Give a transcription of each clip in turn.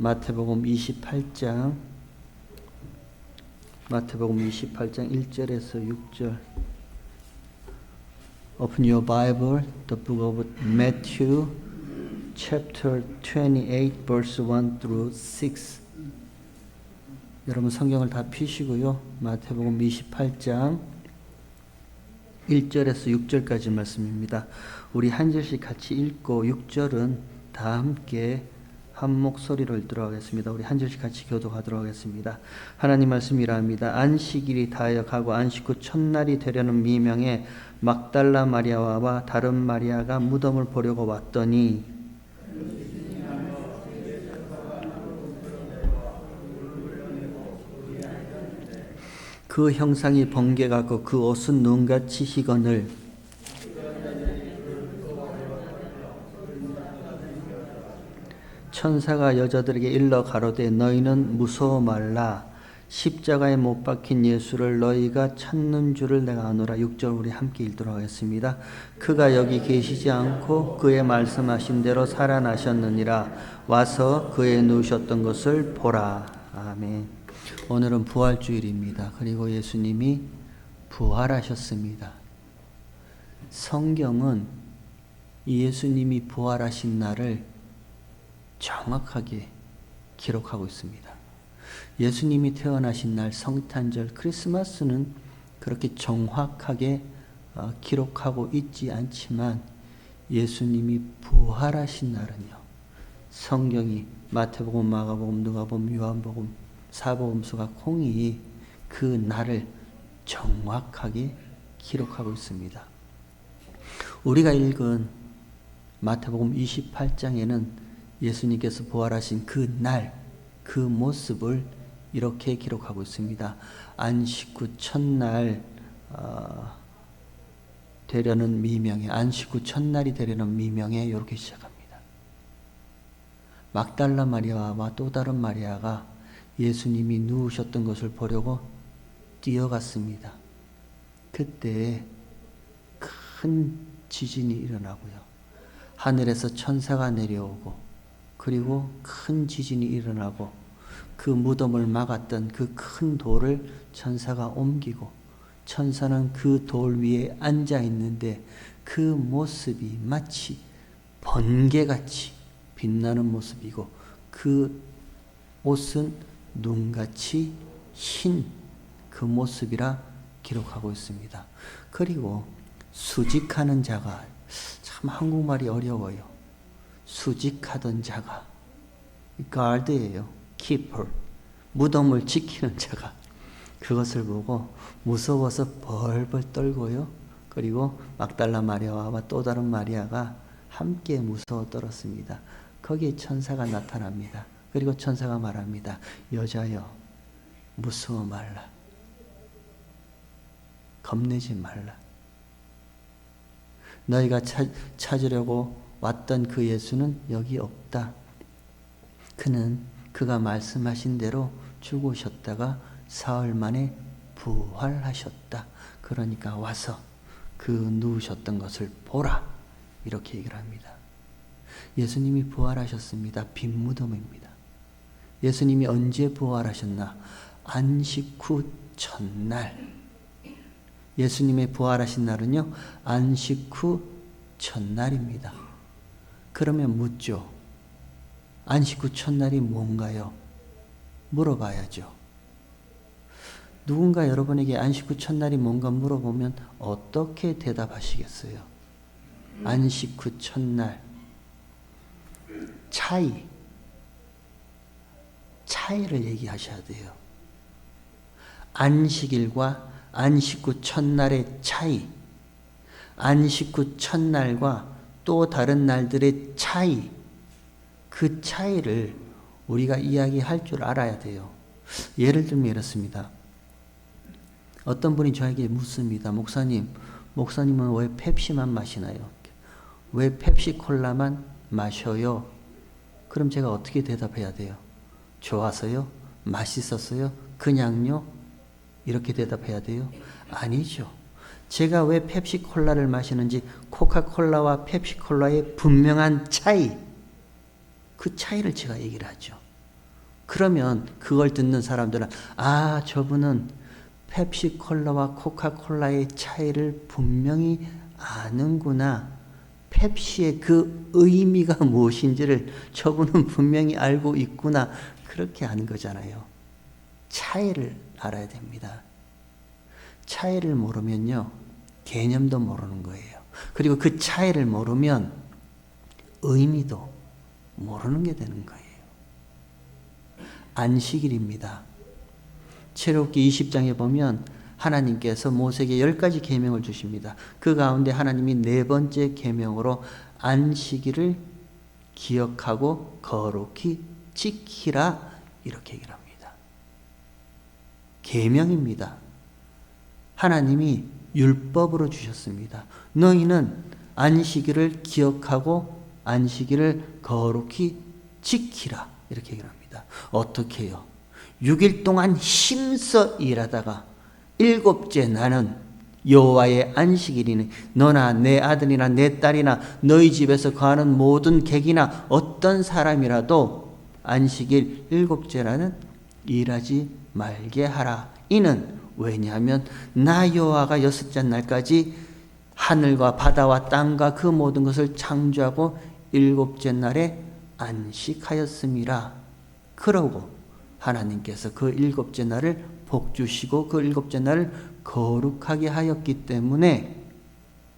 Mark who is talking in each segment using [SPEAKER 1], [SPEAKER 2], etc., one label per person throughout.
[SPEAKER 1] 마태복음 28장 1절에서 6절. Open your Bible, the book of Matthew, chapter 28, verse 1 through 6. 여러분 성경을 다 펴시고요. 마태복음 28장 1절에서 6절까지 말씀입니다. 우리 한 절씩 같이 읽고 6절은 다 함께 한 목소리로 읽도록 하겠습니다. 우리 한 절씩 같이 교독하도록 하겠습니다. 하나님 말씀이라합니다. 안식일이 다하여 가고 안식 후 첫날이 되려는 미명에 막달라 마리아와 다른 마리아가 무덤을 보려고 왔더니 그 형상이 번개 같고 그 옷은 눈같이 희거늘 천사가 여자들에게 일러 가로되 너희는 무서워 말라. 십자가에 못 박힌 예수를 너희가 찾는 줄을 내가 아노라. 6절 우리 함께 읽도록 하겠습니다. 그가 여기 계시지 않고 그의 말씀하신 대로 살아나셨느니라. 와서 그의 누우셨던 것을 보라. 아멘. 오늘은 부활주일입니다. 그리고 예수님이 부활하셨습니다. 성경은 예수님이 부활하신 날을 정확하게 기록하고 있습니다. 예수님이 태어나신 날 성탄절 크리스마스는 그렇게 정확하게 기록하고 있지 않지만 예수님이 부활하신 날은요. 성경이 마태복음, 마가복음, 누가복음, 요한복음, 사복음서가 공이 그 날을 정확하게 기록하고 있습니다. 우리가 읽은 마태복음 28장에는 예수님께서 부활하신 그 날, 그 모습을 이렇게 기록하고 있습니다. 안식 후 첫날 되려는 미명에, 안식 후 첫날이 되려는 미명에 이렇게 시작합니다. 막달라 마리아와 또 다른 마리아가 예수님이 누우셨던 것을 보려고 뛰어갔습니다. 그때 큰 지진이 일어나고요. 하늘에서 천사가 내려오고 그리고 큰 지진이 일어나고 그 무덤을 막았던 그 큰 돌을 천사가 옮기고 천사는 그 돌 위에 앉아 있는데 그 모습이 마치 번개같이 빛나는 모습이고 그 옷은 눈같이 흰 그 모습이라 기록하고 있습니다. 그리고 수직하는 자가, 참 한국말이 어려워요. 수직하던 자가, guard예요. keeper, 무덤을 지키는 자가 그것을 보고 무서워서 벌벌 떨고요. 그리고 막달라 마리아와 또 다른 마리아가 함께 무서워 떨었습니다. 거기에 천사가 나타납니다. 그리고 천사가 말합니다. 여자여, 무서워 말라. 겁내지 말라. 너희가 찾으려고 왔던 그 예수는 여기 없다. 그는 그가 말씀하신 대로 죽으셨다가 사흘 만에 부활하셨다. 그러니까 와서 그 누우셨던 것을 보라. 이렇게 얘기를 합니다. 예수님이 부활하셨습니다. 빈 무덤입니다. 예수님이 언제 부활하셨나? 안식 후 첫날. 예수님의 부활하신 날은요, 안식 후 첫날입니다. 그러면 묻죠. 안식 후 첫날이 뭔가요? 물어봐야죠. 누군가 여러분에게 안식 후 첫날이 뭔가 물어보면 어떻게 대답하시겠어요? 안식 후 첫날. 차이를 얘기하셔야 돼요. 안식일과 안식 후 첫날의 차이, 안식 후 첫날과 또 다른 날들의 차이, 그 차이를 우리가 이야기할 줄 알아야 돼요. 예를 들면 이렇습니다. 어떤 분이 저에게 묻습니다. 목사님은 왜 펩시만 마시나요? 왜 펩시콜라만 마셔요? 그럼 제가 어떻게 대답해야 돼요? 좋아서요? 맛있었어요? 그냥요? 이렇게 대답해야 돼요? 아니죠. 제가 왜 펩시콜라를 마시는지 코카콜라와 펩시콜라의 분명한 차이, 그 차이를 제가 얘기를 하죠. 그러면 그걸 듣는 사람들은 아, 저분은 펩시콜라와 코카콜라의 차이를 분명히 아는구나. 펩시의 그 의미가 무엇인지를 저분은 분명히 알고 있구나. 그렇게 아는 거잖아요. 차이를 알아야 됩니다. 차이를 모르면요, 개념도 모르는 거예요. 그리고 그 차이를 모르면 의미도 모르는 게 되는 거예요. 안식일입니다. 출애굽기 20장에 보면 하나님께서 모세에게 10가지 계명을 주십니다. 그 가운데 하나님이 4번째 계명으로 안식일을 기억하고 거룩히 지키라 이렇게 얘기를 합니다. 계명입니다. 하나님이 율법으로 주셨습니다. 너희는 안식일을 기억하고 안식일을 거룩히 지키라 이렇게 얘기를 합니다. 어떻게 해요? 6일 동안 힘써 일하다가 7째 나는 여호와의 안식일이니 너나 내 아들이나 내 딸이나 너희 집에서 거하는 모든 객이나 어떤 사람이라도 안식일 7째 나는 일하지 말게 하라. 이는 왜냐하면 나 여호와가 6째 날까지 하늘과 바다와 땅과 그 모든 것을 창조하고 7째 날에 안식하였음이라. 그러고 하나님께서 그 7째 날을 복 주시고 그 7째 날을 거룩하게 하였기 때문에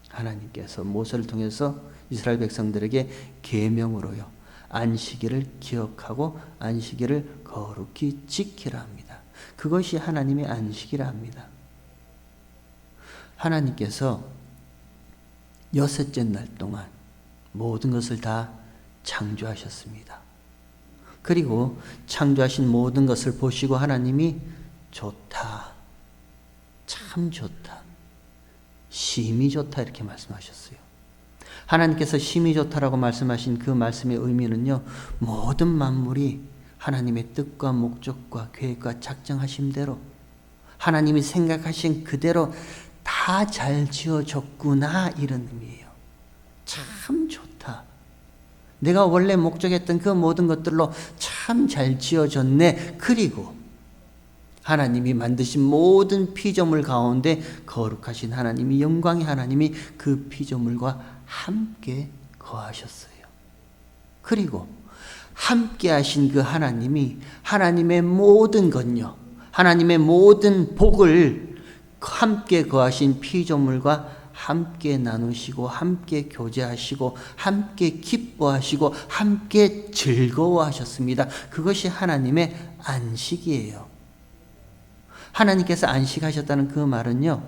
[SPEAKER 1] 하나님께서 모세를 통해서 이스라엘 백성들에게 계명으로요, 안식일을 기억하고 안식일을 거룩히 지키라 합니다. 그것이 하나님의 안식이라 합니다. 하나님께서 6째 날 동안 모든 것을 다 창조하셨습니다. 그리고 창조하신 모든 것을 보시고 하나님이 좋다, 참 좋다, 심히 좋다 이렇게 말씀하셨어요. 하나님께서 심히 좋다라고 말씀하신 그 말씀의 의미는요, 모든 만물이 하나님의 뜻과 목적과 계획과 작정하심대로 하나님이 생각하신 그대로 다 잘 지어졌구나 이런 의미예요. 참 좋다. 내가 원래 목적했던 그 모든 것들로 참 잘 지어졌네. 그리고 하나님이 만드신 모든 피조물 가운데 거룩하신 하나님이, 영광의 하나님이 그 피조물과 함께 거하셨어요. 그리고 함께 하신 그 하나님이 하나님의 모든 것요, 하나님의 모든 복을 함께 거하신 피조물과 함께 나누시고 함께 교제하시고 함께 기뻐하시고 함께 즐거워하셨습니다. 그것이 하나님의 안식이에요. 하나님께서 안식하셨다는 그 말은요,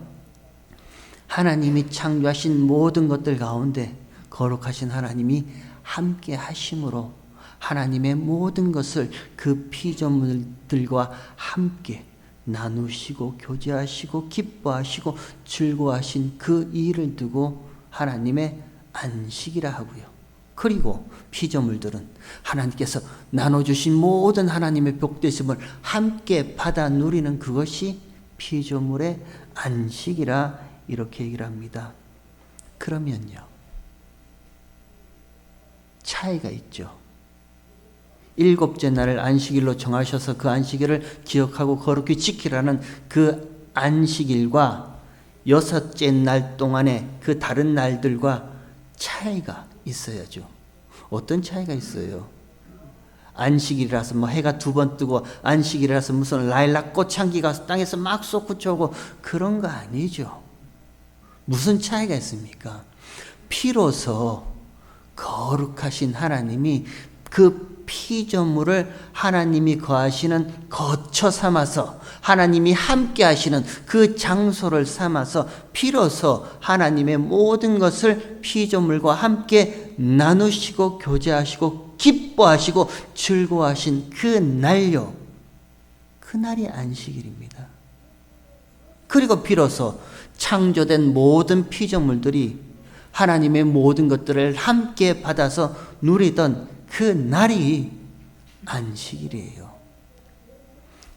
[SPEAKER 1] 하나님이 창조하신 모든 것들 가운데 거룩하신 하나님이 함께 하심으로 하나님의 모든 것을 그 피조물들과 함께 나누시고 교제하시고 기뻐하시고 즐거워하신 그 일을 두고 하나님의 안식이라 하고요. 그리고 피조물들은 하나님께서 나눠주신 모든 하나님의 복되심을 함께 받아 누리는 그것이 피조물의 안식이라 이렇게 얘기를 합니다. 그러면요, 차이가 있죠. 7째 날을 안식일로 정하셔서 그 안식일을 기억하고 거룩히 지키라는 그 안식일과 6째 날 동안의 그 다른 날들과 차이가 있어야죠. 어떤 차이가 있어요? 안식일이라서 뭐 해가 2번 뜨고 안식일이라서 무슨 라일락 꽃향기가 땅에서 막 솟구쳐오고 그런 거 아니죠. 무슨 차이가 있습니까? 피로서 거룩하신 하나님이 그 피조물을 하나님이 거하시는 거처 삼아서 하나님이 함께 하시는 그 장소를 삼아서 비로소 하나님의 모든 것을 피조물과 함께 나누시고 교제하시고 기뻐하시고 즐거워하신 그 날요, 그날이 안식일입니다. 그리고 비로소 창조된 모든 피조물들이 하나님의 모든 것들을 함께 받아서 누리던 그 날이 안식일이에요.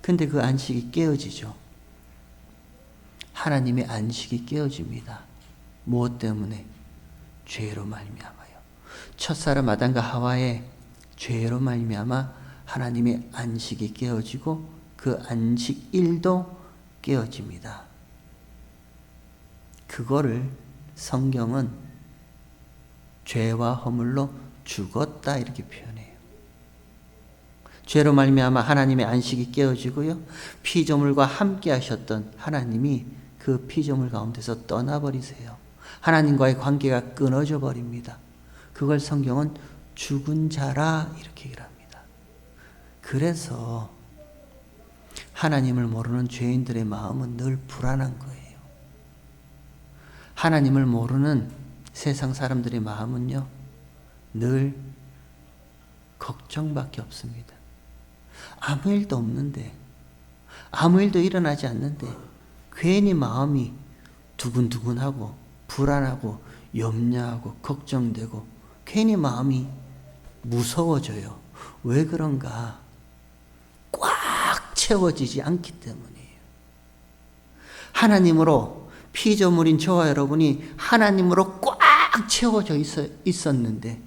[SPEAKER 1] 근데 그 안식이 깨어지죠. 하나님의 안식이 깨어집니다. 무엇 때문에? 죄로 말미암아요. 첫사람 아담과 하와의 죄로 말미암아 하나님의 안식이 깨어지고 그 안식일도 깨어집니다. 그거를 성경은 죄와 허물로 죽었다 이렇게 표현해요. 죄로 말미암아 하나님의 안식이 깨어지고요. 피조물과 함께 하셨던 하나님이 그 피조물 가운데서 떠나버리세요. 하나님과의 관계가 끊어져 버립니다. 그걸 성경은 죽은 자라 이렇게 얘기를 합니다. 그래서 하나님을 모르는 죄인들의 마음은 늘 불안한 거예요. 하나님을 모르는 세상 사람들의 마음은요, 늘 걱정밖에 없습니다. 아무 일도 없는데, 아무 일도 일어나지 않는데 괜히 마음이 두근두근하고 불안하고 염려하고 걱정되고 괜히 마음이 무서워져요. 왜 그런가? 꽉 채워지지 않기 때문이에요. 하나님으로 피조물인 저와 여러분이 하나님으로 꽉 채워져 있었는데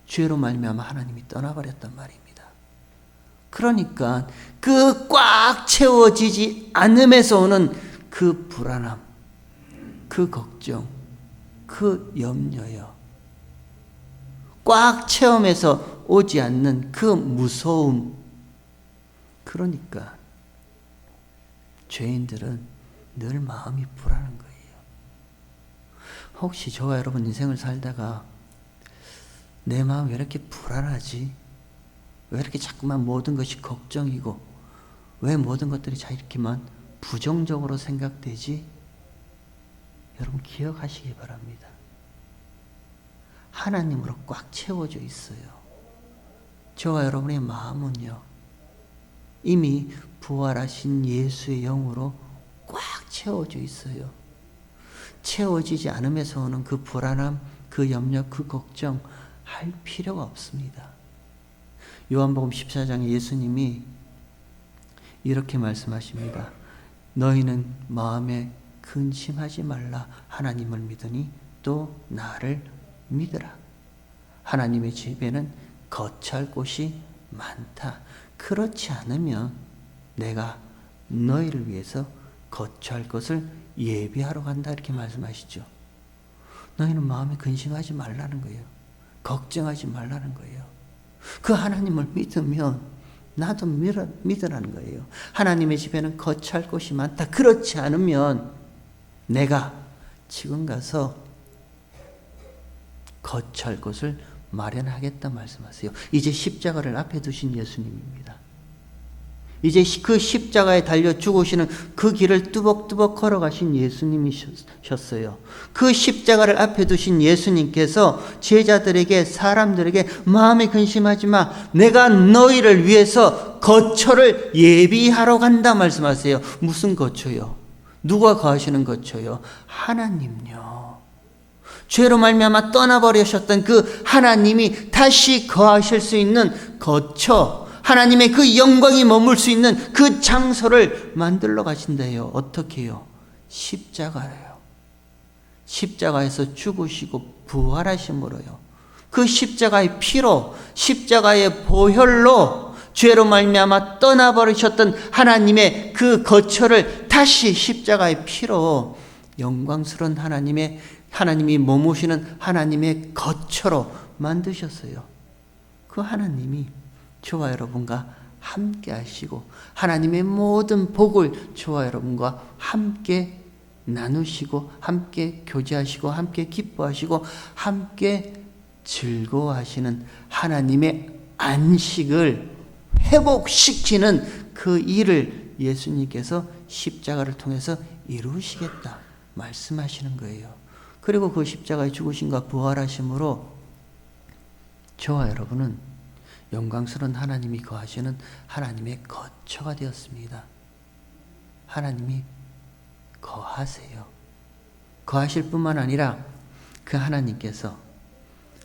[SPEAKER 1] 죄로 말미암아 하나님이 떠나버렸단 말입니다. 그러니까 그 꽉 채워지지 않음에서 오는 그 불안함, 그 걱정, 그 염려요. 꽉 채움에서 오지 않는 그 무서움. 그러니까 죄인들은 늘 마음이 불안한 거예요. 혹시 저와 여러분 인생을 살다가 내 마음이 왜 이렇게 불안하지? 왜 이렇게 자꾸만 모든 것이 걱정이고 왜 모든 것들이 자 이렇게만 부정적으로 생각되지? 여러분 기억하시기 바랍니다. 하나님으로 꽉 채워져 있어요. 저와 여러분의 마음은요, 이미 부활하신 예수의 영으로 꽉 채워져 있어요. 채워지지 않음에서 오는 그 불안함, 그 염려, 그 걱정 할 필요가 없습니다. 요한복음 14장에 예수님이 이렇게 말씀하십니다. 너희는 마음에 근심하지 말라. 하나님을 믿으니 또 나를 믿으라. 하나님의 집에는 거처할 곳이 많다. 그렇지 않으면 내가 너희를 위해서 거처할 것을 예비하러 간다 이렇게 말씀하시죠. 너희는 마음에 근심하지 말라는 거예요. 걱정하지 말라는 거예요. 그 하나님을 믿으면 나도 믿으라는 거예요. 하나님의 집에는 거처할 곳이 많다. 그렇지 않으면 내가 지금 가서 거처할 곳을 마련하겠다 말씀하세요. 이제 십자가를 앞에 두신 예수님입니다. 이제 그 십자가에 달려 죽으시는 그 길을 뚜벅뚜벅 걸어가신 예수님이셨어요. 그 십자가를 앞에 두신 예수님께서 제자들에게, 사람들에게 마음에 근심하지 마. 내가 너희를 위해서 거처를 예비하러 간다 말씀하세요. 무슨 거처요? 누가 거하시는 거처요? 하나님요. 죄로 말미암아 떠나버리셨던 그 하나님이 다시 거하실 수 있는 거처, 하나님의 그 영광이 머물 수 있는 그 장소를 만들러 가신대요. 어떻게 해요? 십자가예요. 십자가에서 죽으시고 부활하심으로요. 그 십자가의 피로, 십자가의 보혈로 죄로 말미암아 떠나버리셨던 하나님의 그 거처를 다시 십자가의 피로 영광스러운 하나님이 머무시는 하나님의 거처로 만드셨어요. 그 하나님이 저와 여러분과 함께 하시고 하나님의 모든 복을 저와 여러분과 함께 나누시고 함께 교제하시고 함께 기뻐하시고 함께 즐거워하시는 하나님의 안식을 회복시키는 그 일을 예수님께서 십자가를 통해서 이루시겠다 말씀하시는 거예요. 그리고 그 십자가의 죽으심과 부활하심으로 저와 여러분은 영광스러운 하나님이 거하시는 하나님의 거처가 되었습니다. 하나님이 거하세요. 거하실 뿐만 아니라 그 하나님께서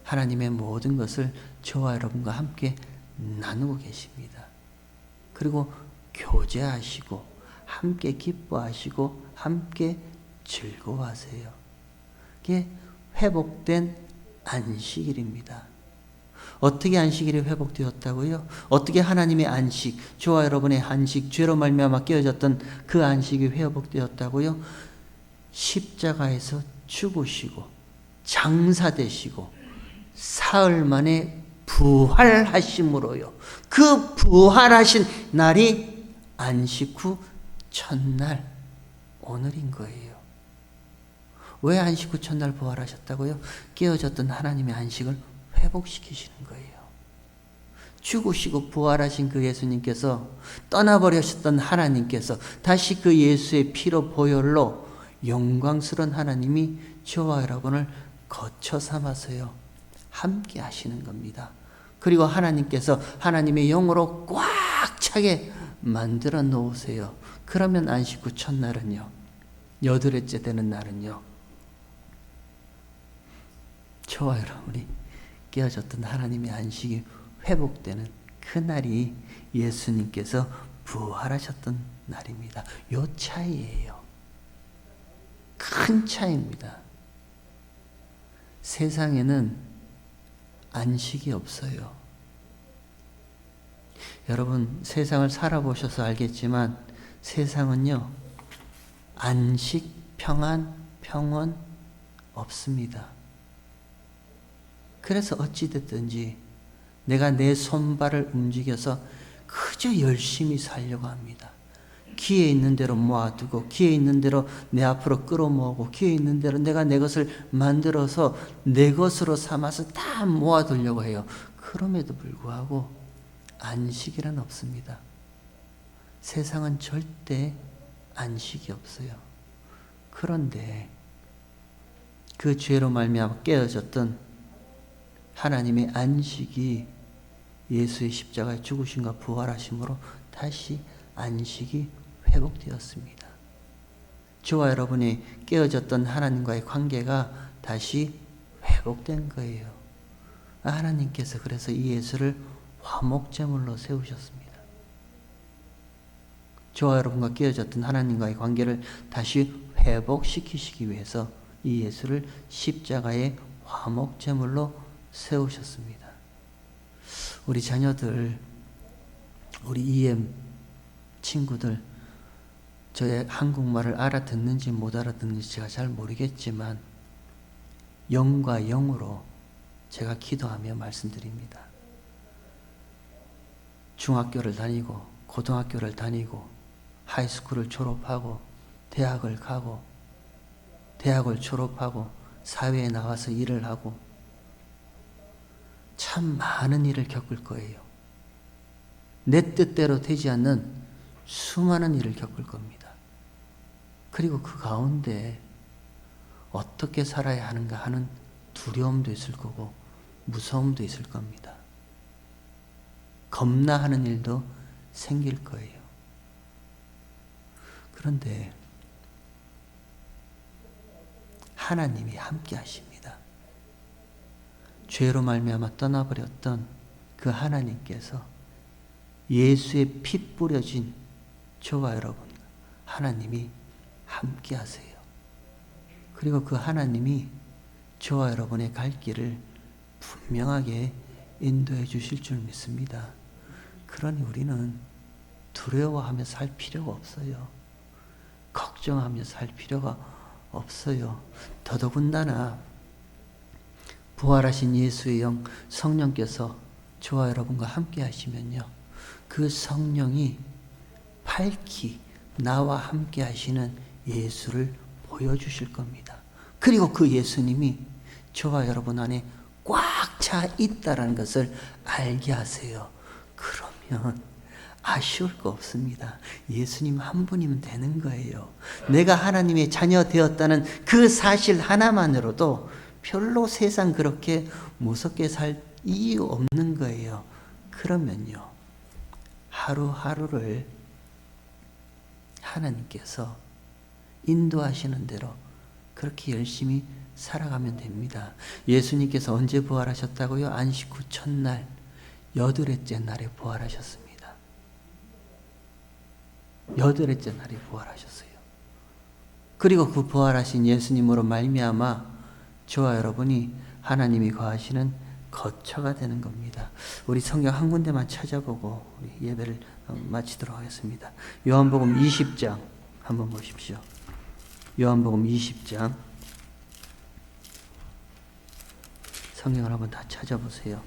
[SPEAKER 1] 하나님의 모든 것을 저와 여러분과 함께 나누고 계십니다. 그리고 교제하시고 함께 기뻐하시고 함께 즐거워하세요. 이게 회복된 안식일입니다. 어떻게 안식일이 회복되었다고요? 어떻게 하나님의 안식, 저와 여러분의 안식, 죄로 말미암아 깨어졌던 그 안식이 회복되었다고요? 십자가에서 죽으시고 장사되시고 사흘 만에 부활하심으로요. 그 부활하신 날이 안식 후 첫날 오늘인 거예요. 왜 안식 후 첫날 부활하셨다고요? 깨어졌던 하나님의 안식을 회복시키시는 거예요. 죽으시고 부활하신 그 예수님께서, 떠나버리셨던 하나님께서 다시 그 예수의 피로 보혈로 영광스러운 하나님이 저와 여러분을 거처 삼아서요 함께 하시는 겁니다. 그리고 하나님께서 하나님의 영으로 꽉 차게 만들어 놓으세요. 그러면 안식 후 첫날은요, 여덟째 되는 날은요, 저와 여러분이 깨어졌던 하나님의 안식이 회복되는 그 날이 예수님께서 부활하셨던 날입니다. 요 차이예요. 큰 차이입니다. 세상에는 안식이 없어요. 여러분, 세상을 살아보셔서 알겠지만 세상은요, 안식, 평안, 평온 없습니다. 그래서 어찌됐든지 내가 내 손발을 움직여서 그저 열심히 살려고 합니다. 기회 있는 대로 모아두고, 기회 있는 대로 내 앞으로 끌어모으고, 기회 있는 대로 내가 내 것을 만들어서 내 것으로 삼아서 다 모아두려고 해요. 그럼에도 불구하고 안식이란 없습니다. 세상은 절대 안식이 없어요. 그런데 그 죄로 말미암아 깨어졌던 하나님의 안식이 예수의 십자가의 죽으심과 부활하심으로 다시 안식이 회복되었습니다. 저와 여러분이 깨어졌던 하나님과의 관계가 다시 회복된 거예요. 하나님께서 그래서 이 예수를 화목제물로 세우셨습니다. 저와 여러분과 깨어졌던 하나님과의 관계를 다시 회복시키시기 위해서 이 예수를 십자가의 화목제물로 세우셨습니다. 우리 자녀들, 우리 EM 친구들, 저의 한국말을 알아듣는지 못 알아듣는지 제가 잘 모르겠지만 영과 영으로 제가 기도하며 말씀드립니다. 중학교를 다니고 고등학교를 다니고 하이스쿨을 졸업하고 대학을 가고 대학을 졸업하고 사회에 나와서 일을 하고 참 많은 일을 겪을 거예요. 내 뜻대로 되지 않는 수많은 일을 겪을 겁니다. 그리고 그 가운데 어떻게 살아야 하는가 하는 두려움도 있을 거고 무서움도 있을 겁니다. 겁나하는 일도 생길 거예요. 그런데 하나님이 함께 하십니다. 죄로 말미암아 떠나버렸던 그 하나님께서 예수의 피 뿌려진 저와 여러분, 하나님이 함께 하세요. 그리고 그 하나님이 저와 여러분의 갈 길을 분명하게 인도해 주실 줄 믿습니다. 그러니 우리는 두려워하며 살 필요가 없어요. 걱정하며 살 필요가 없어요. 더더군다나 부활하신 예수의 영 성령께서 저와 여러분과 함께 하시면요, 그 성령이 밝히 나와 함께 하시는 예수를 보여주실 겁니다. 그리고 그 예수님이 저와 여러분 안에 꽉 차 있다는 것을 알게 하세요. 그러면 아쉬울 거 없습니다. 예수님 한 분이면 되는 거예요. 내가 하나님의 자녀 되었다는 그 사실 하나만으로도 별로 세상 그렇게 무섭게 살 이유 없는 거예요. 그러면요, 하루하루를 하나님께서 인도하시는 대로 그렇게 열심히 살아가면 됩니다. 예수님께서 언제 부활하셨다고요? 안식 후 첫날, 여덟째 날에 부활하셨습니다. 여덟째 날에 부활하셨어요. 그리고 그 부활하신 예수님으로 말미암아 저와 여러분이 하나님이 거하시는 거처가 되는 겁니다. 우리 성경 한 군데만 찾아보고 우리 예배를 마치도록 하겠습니다. 요한복음 20장 한번 보십시오. 요한복음 20장 성경을 한번 다 찾아보세요.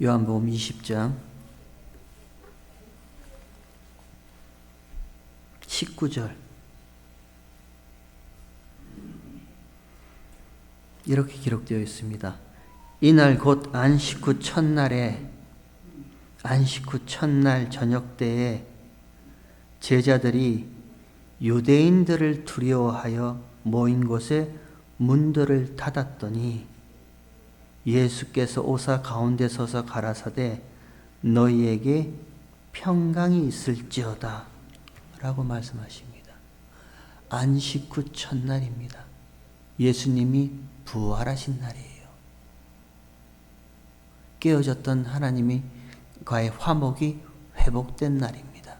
[SPEAKER 1] 요한복음 20장 19절 이렇게 기록되어 있습니다. 이날 곧 안식 후 첫날 저녁 때에 제자들이 유대인들을 두려워하여 모인 곳에 문들을 닫았더니 예수께서 오사 가운데 서서 가라사대 너희에게 평강이 있을지어다 라고 말씀하십니다. 안식 후 첫날입니다. 예수님이 부활하신 날이에요. 깨어졌던 하나님과의 화목이 회복된 날입니다.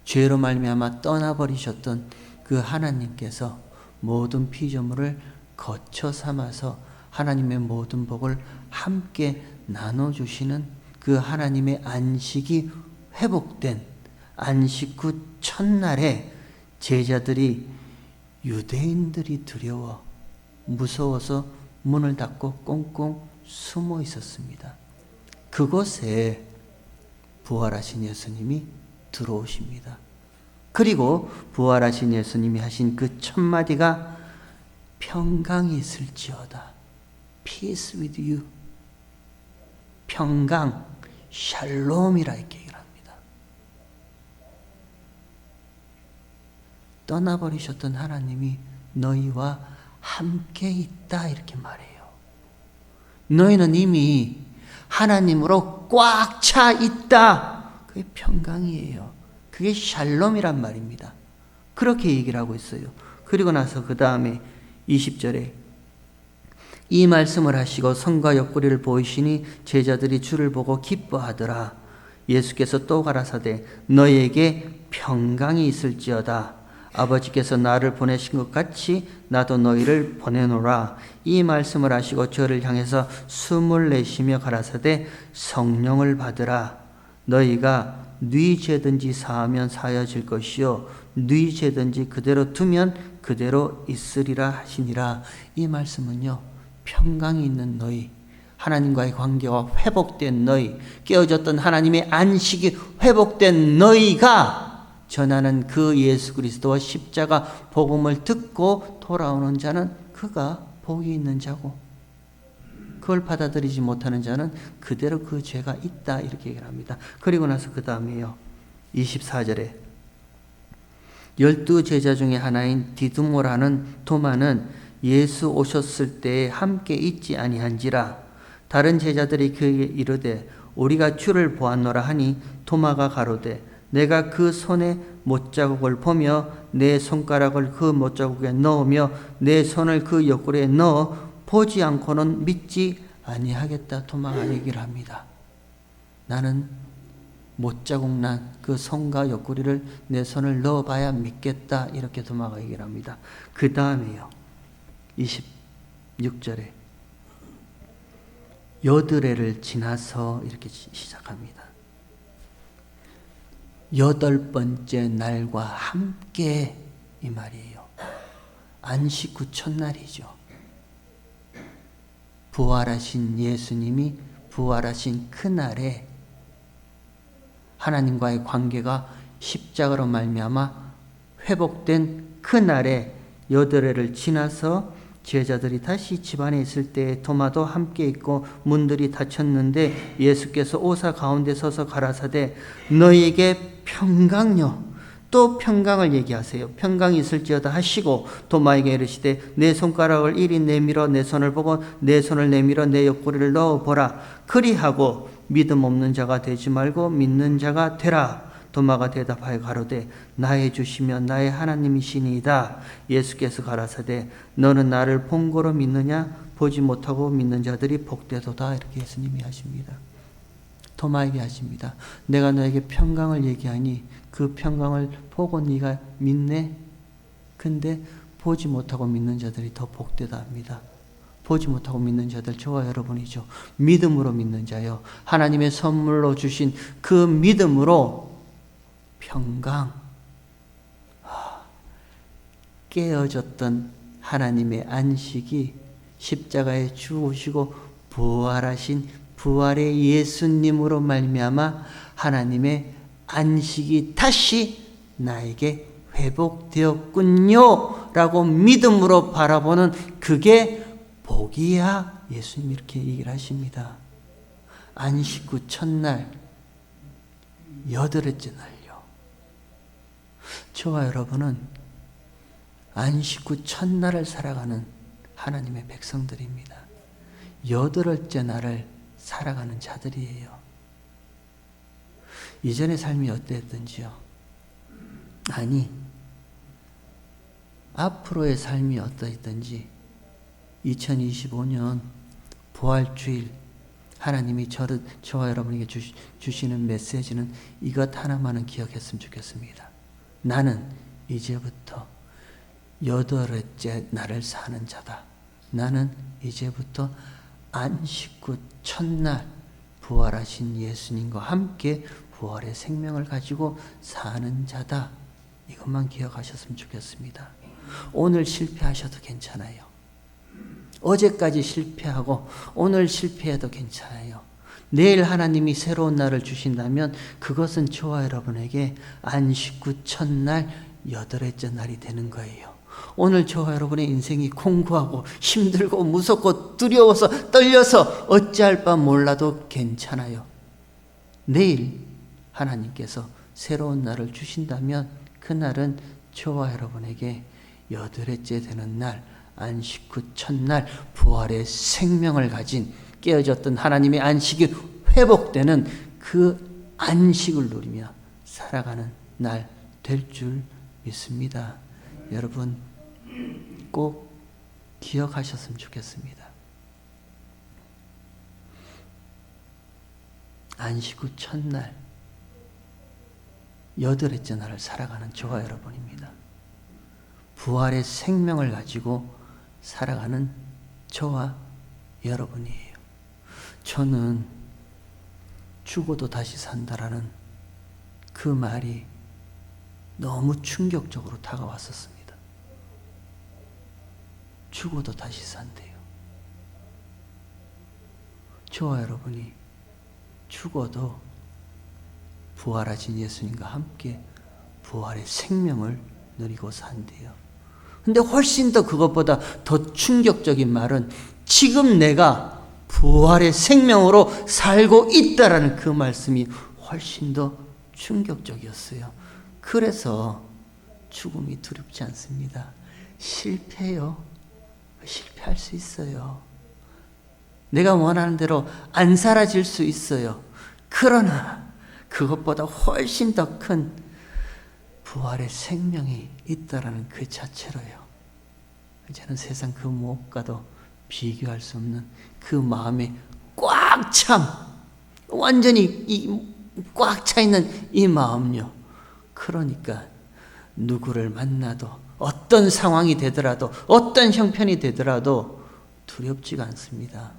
[SPEAKER 1] 죄로 말미암아 떠나버리셨던 그 하나님께서 모든 피조물을 거처 삼아서 하나님의 모든 복을 함께 나눠주시는 그 하나님의 안식이 회복된 안식 후 첫날에 제자들이 유대인들이 두려워 무서워서 문을 닫고 꽁꽁 숨어 있었습니다. 그곳에 부활하신 예수님이 들어오십니다. 그리고 부활하신 예수님이 하신 그 첫 마디가 평강이 있을지어다. Peace with you. 평강, 샬롬이라 이렇게 얘기를 합니다. 떠나버리셨던 하나님이 너희와 함께 있다 이렇게 말해요. 너희는 이미 하나님으로 꽉 차 있다. 그게 평강이에요. 그게 샬롬이란 말입니다. 그렇게 얘기를 하고 있어요. 그리고 나서 그 다음에 20절에 이 말씀을 하시고 성과 옆구리를 보이시니 제자들이 주를 보고 기뻐하더라. 예수께서 또 가라사대 너희에게 평강이 있을지어다. 아버지께서 나를 보내신 것 같이 나도 너희를 보내노라. 이 말씀을 하시고 저를 향해서 숨을 내쉬며 가라사대 성령을 받으라. 너희가 네 죄든지 사하면 사하여질 것이요 네 죄든지 그대로 두면 그대로 있으리라 하시니라. 이 말씀은요, 평강이 있는 너희, 하나님과의 관계가 회복된 너희, 깨어졌던 하나님의 안식이 회복된 너희가 전하는 그 예수 그리스도와 십자가 복음을 듣고 돌아오는 자는 그가 복이 있는 자고, 그걸 받아들이지 못하는 자는 그대로 그 죄가 있다 이렇게 얘기를 합니다. 그리고 나서 그 다음에요, 24절에 12 제자 중에 하나인 디두모라는 도마는 예수 오셨을 때에 함께 있지 아니한지라. 다른 제자들이 그에게 이르되 우리가 주를 보았노라 하니 도마가 가로되 내가 그 손에 못자국을 보며 내 손가락을 그 못자국에 넣으며 내 손을 그 옆구리에 넣어 보지 않고는 믿지 아니하겠다. 도마가 얘기를 합니다. 나는 못자국 난 그 손과 옆구리를 내 손을 넣어봐야 믿겠다. 이렇게 도마가 얘기를 합니다. 그 다음에요, 26절에 여드레를 지나서 이렇게 시작합니다. 8번째 날과 함께 이 말이에요. 안식 후 첫날이죠. 부활하신 예수님이 부활하신 그날에 하나님과의 관계가 십자가로 말미암아 회복된 그날에 여드레를 지나서 제자들이 다시 집안에 있을 때 도마도 함께 있고 문들이 닫혔는데 예수께서 오사 가운데 서서 가라사대 너희에게 평강요. 또 평강을 얘기하세요. 평강이 있을지어다 하시고 도마에게 이르시되 내 손가락을 이리 내밀어 내 손을 보고 내 손을 내밀어 내 옆구리를 넣어보라. 그리하고 믿음 없는 자가 되지 말고 믿는 자가 되라. 도마가 대답하여 가로되 나의 주시며 나의 하나님이시니이다. 예수께서 가라사대 너는 나를 본고로 믿느냐? 보지 못하고 믿는 자들이 복되도다. 이렇게 예수님이 하십니다. 도마에게 하십니다. 내가 너에게 평강을 얘기하니 그 평강을 보고 네가 믿네? 근데 보지 못하고 믿는 자들이 더 복되다 합니다. 보지 못하고 믿는 자들, 저와 여러분이죠. 믿음으로 믿는 자요. 하나님의 선물로 주신 그 믿음으로 평강, 깨어졌던 하나님의 안식이 십자가에 죽으시고 부활하신 부활의 예수님으로 말미암아 하나님의 안식이 다시 나에게 회복되었군요 라고 믿음으로 바라보는 그게 복이야. 예수님 이렇게 얘기를 하십니다. 안식 후 첫날, 여덟째 날요. 저와 여러분은 안식 후 첫날을 살아가는 하나님의 백성들입니다. 여덟째 날을 살아가는 자들이에요. 이전의 삶이 어땠든지요? 아니, 앞으로의 삶이 어떠했든지 2025년 부활주일 하나님이 저와 여러분에게 주시는 메시지는 이것 하나만은 기억했으면 좋겠습니다. 나는 이제부터 여덟째 날을 사는 자다. 나는 이제부터 안식 후 첫날 부활하신 예수님과 함께 부활의 생명을 가지고 사는 자다. 이것만 기억하셨으면 좋겠습니다. 오늘 실패하셔도 괜찮아요. 어제까지 실패하고 오늘 실패해도 괜찮아요. 내일 하나님이 새로운 날을 주신다면 그것은 저와 여러분에게 안식 후 첫날 여덟째 날이 되는 거예요. 오늘 저와 여러분의 인생이 공고하고 힘들고 무섭고 두려워서 떨려서 어찌할 바 몰라도 괜찮아요. 내일 하나님께서 새로운 날을 주신다면 그날은 저와 여러분에게 여덟째 되는 날, 안식 후 첫날 부활의 생명을 가진 깨어졌던 하나님의 안식이 회복되는 그 안식을 누리며 살아가는 날 될 줄 믿습니다. 여러분 꼭 기억하셨으면 좋겠습니다. 안식 후 첫날, 여덟째 날을 살아가는 저와 여러분입니다. 부활의 생명을 가지고 살아가는 저와 여러분이에요. 저는 죽어도 다시 산다라는 그 말이 너무 충격적으로 다가왔었습니다. 죽어도 다시 산대요. 저와 여러분이 죽어도 부활하신 예수님과 함께 부활의 생명을 누리고 산대요. 근데 훨씬 더 그것보다 더 충격적인 말은 지금 내가 부활의 생명으로 살고 있다라는 그 말씀이 훨씬 더 충격적이었어요. 그래서 죽음이 두렵지 않습니다. 실패요. 실패할 수 있어요. 내가 원하는 대로 안 사라질 수 있어요. 그러나 그것보다 훨씬 더 큰 부활의 생명이 있다라는 그 자체로요. 저는 세상 그 무엇과도 비교할 수 없는 그 마음에 꽉 참, 완전히 꽉 차 있는 이 마음요. 그러니까 누구를 만나도 어떤 상황이 되더라도 어떤 형편이 되더라도 두렵지가 않습니다.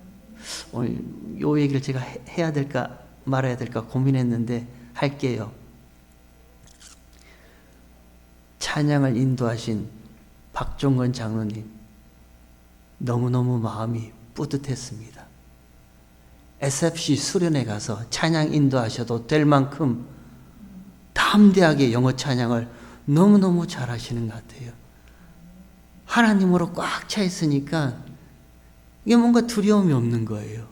[SPEAKER 1] 오늘 요 얘기를 제가 해야 될까 말아야 될까 고민했는데 할게요. 찬양을 인도하신 박종건 장로님 너무너무 마음이 뿌듯했습니다. SFC 수련회 가서 찬양 인도하셔도 될 만큼 담대하게 영어 찬양을 너무너무 잘하시는 것 같아요. 하나님으로 꽉 차 있으니까 이게 뭔가 두려움이 없는 거예요.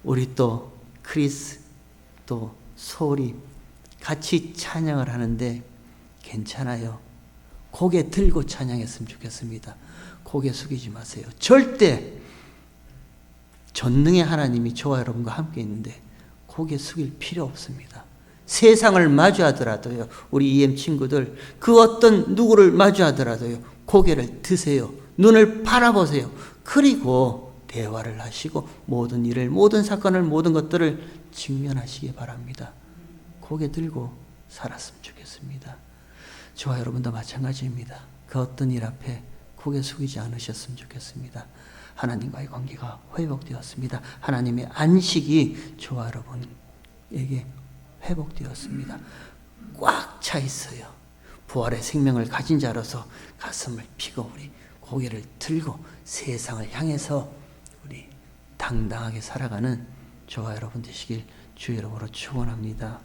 [SPEAKER 1] 우리 또 크리스 또 소리 같이 찬양을 하는데 괜찮아요. 고개 들고 찬양했으면 좋겠습니다. 고개 숙이지 마세요. 절대 전능의 하나님이 저와 여러분과 함께 있는데 고개 숙일 필요 없습니다. 세상을 마주하더라도요. 우리 EM 친구들 그 어떤 누구를 마주하더라도요. 고개를 드세요. 눈을 바라보세요. 그리고 대화를 하시고 모든 일을 모든 사건을 모든 것들을 직면하시기 바랍니다. 고개 들고 살았으면 좋겠습니다. 저와 여러분도 마찬가지입니다. 그 어떤 일 앞에 고개 숙이지 않으셨으면 좋겠습니다. 하나님과의 관계가 회복되었습니다. 하나님의 안식이 저와 여러분에게 회복되었습니다. 꽉 차 있어요. 부활의 생명을 가진 자로서 가슴을 피고 우리 고개를 들고 세상을 향해서 우리 당당하게 살아가는 저와 여러분 되시길 주의 이름으로 축원합니다.